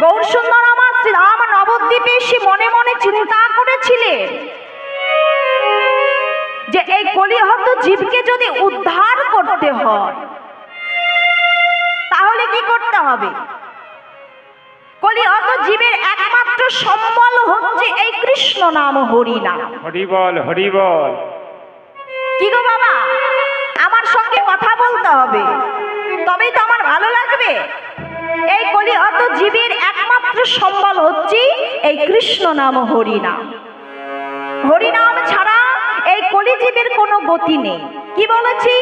গৌরসুন্দর আমার শ্রীরাম নবদ্বীপে এসে মনে মনে চিন্তা করেছিলেন যে এই কলিহত জীবকে যদি উদ্ধার করতে হয় তাহলে কি করতে হবে? কলিহত জীবের একমাত্র সম্বল হচ্ছে এই কৃষ্ণ নাম, হরি নাম। হরি বল, হরি বল। কি গো বাবা, আমার সঙ্গে কথা বলতে হবে, তবেই তো আমার ভালো লাগবে। এই কলিহত জীবের একমাত্র সম্বল হচ্ছে এই কৃষ্ণ নাম, হরি নাম। হরি নাম ছাড়া এই কলিজীবের কোনো গতি নেই। কি বলেছি?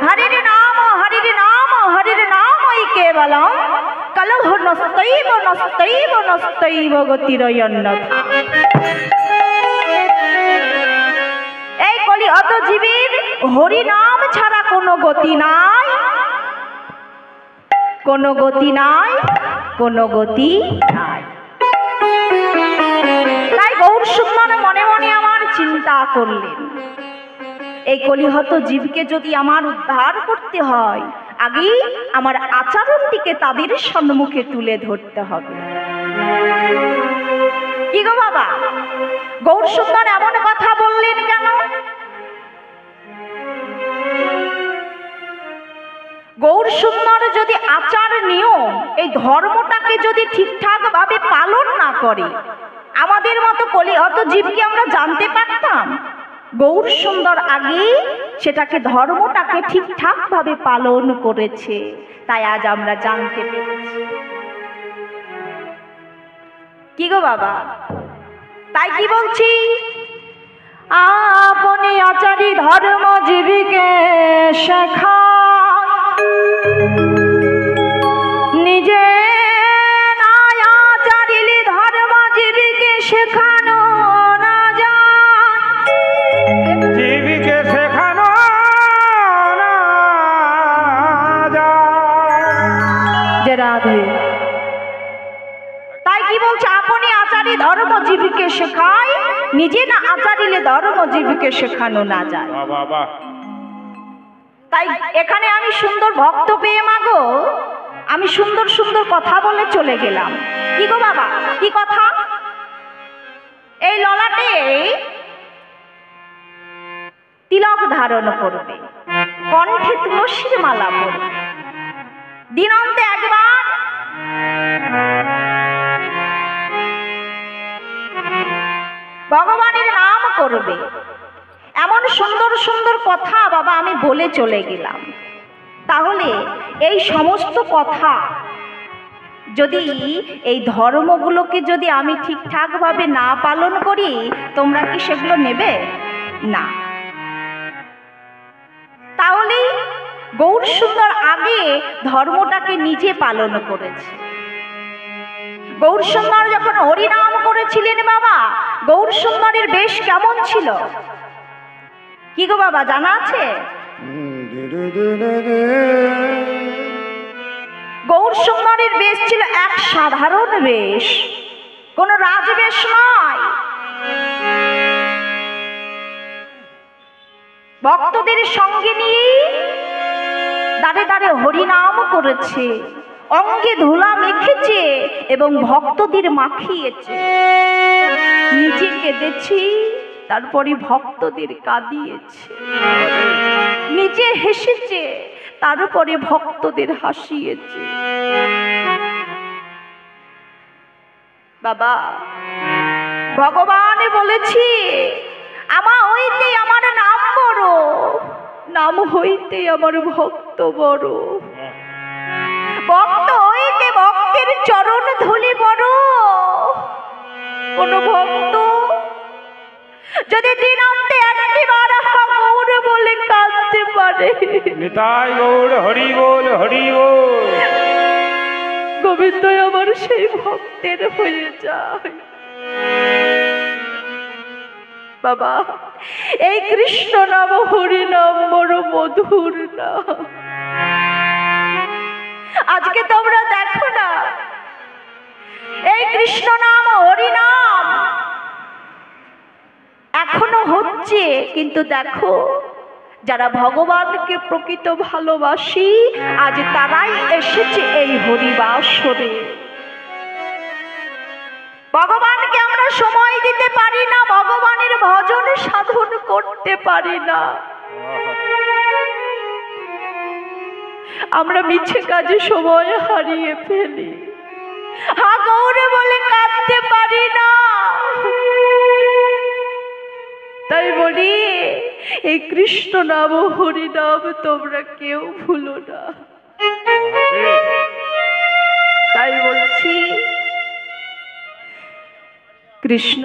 হরির নাম, হরির নাম, হরির নাম ওই কেবলম কলহ নস্তৈব নস্তৈব নস্তৈব গতিরয়ন্যথা। এই কলিহত জীবের হরি নাম ছাড়া কোনো গতি নাই, কোনো গতি নাই, কোনো গতি নাই। তাই গৌরসুন্দর মনে মনে আমার চিন্তা করলেন, এই কলিহত জীবকে যদি আমার উদ্ধার করতে হয়, আগে আমার আচরণটিকে তাদের সম্মুখে তুলে ধরতে হবে। কি গো বাবা, গৌরসুন্দর এমন কথা বললেন কেন? গৌরসুন্দর যদি আচার নিয়ম, এই ধর্মটাকে যদি ঠিকঠাক ভাবে পালন না করে, আমাদের মতো কলিহত জীবকে আমরা জানতে পারতাম? গৌরসুন্দর আগে সেটাকে, ধর্মটাকে ঠিকঠাক ভাবে পালন করেছে, তাই আজ আমরা জানতে পেরেছি। কি গো বাবা, তাই কি বলছি? আপনি আচারী ধর্ম জীবকে শেখা, নিজে না আচারিলে ধর্ম জীবকে শেখানো না যায়, জীবকে শেখানো না যায়। যে রাধে। তাই কি বলছে? আপনি আচারী ধর্ম জীবকে শেখায়, নিজে না আচারিলে ধর্ম জীবকে শেখানো না যায়। বাবা, তাই এখানে আমি সুন্দর ভক্ত পেয়ে মাগো, আমি সুন্দর সুন্দর কথা বলে চলে গেলাম। কি গো বাবা, কি কথা? এই ললাটে তিলক ধারণ করবে, কণ্ঠে তুলসীর মালা পরবে, দিনান্তে একবার ভগবানের নাম করবে। এমন সুন্দর সুন্দর কথা বাবা আমি বলে চলে গেলাম। তাহলে এই সমস্ত কথা যদি, এই ধর্মগুলোকে যদি আমি ঠিকঠাক ভাবে না পালন করি, তোমরা কি সেগুলো নেবে? না। তাহলে গৌরসুন্দর আগে ধর্মটাকে নিজে পালন করেছে। গৌরসুন্দর যখন হরিনাম করেছিলেন বাবা, গৌরসুন্দরের বেশ কেমন ছিল? কি গো বাবা, জানা আছে? গৌরসুন্দরের বেশ ছিল এক সাধারণ বেশ, কোন রাজবেশ নয়। ভক্তদের সঙ্গে নিয়ে দাঁড়ে দাঁড়ে হরিনাম করেছে, অঙ্গে ধুলা মেখেছে এবং ভক্তদের মাখিয়েছে। নিজে কেঁদেছি, তারপরে ভক্তদের কাঁদিয়েছে। নিজে হেসেছে, তারপরে ভক্তদের হাসিয়েছে। বাবা, ভগবান বলেছি, আমার হইতে আমার নাম বড়, নাম হইতে আমার ভক্ত বড়, ভক্ত হইতে ভক্তের চরণ ধুলি বড়। কোন ভক্ত যদি দিনান্তে একবার গৌর বলে কাঁদতে পারে, নিতাই গৌর, হরি বল, হরি বল, গোবিন্দ আমার সেই ভক্তের হয়ে যায়। বাবা, এই কৃষ্ণ নাম, হরি নাম বড় মধুর নাম। আজকে তোমরা দেখো না, এই কৃষ্ণ নাম, হরি নাম এখনো হচ্ছে, কিন্তু দেখো যারা ভগবানকে প্রকৃত ভালোবাসি আজ তারাই এসেছে এই হরিবাসরে। ভগবানকে আমরা সময় দিতে পারি না, ভগবানের ভজন সাধন করতে পারি না, আমরা মিছে কাজে সময় হারিয়ে ফেলি। হা গৌরে বলে কাঁদতে পারি না। তাই বলি এই কৃষ্ণ নাম হরি নাম তোমরা কেউ ভুলো না। তাই বলছি কৃষ্ণ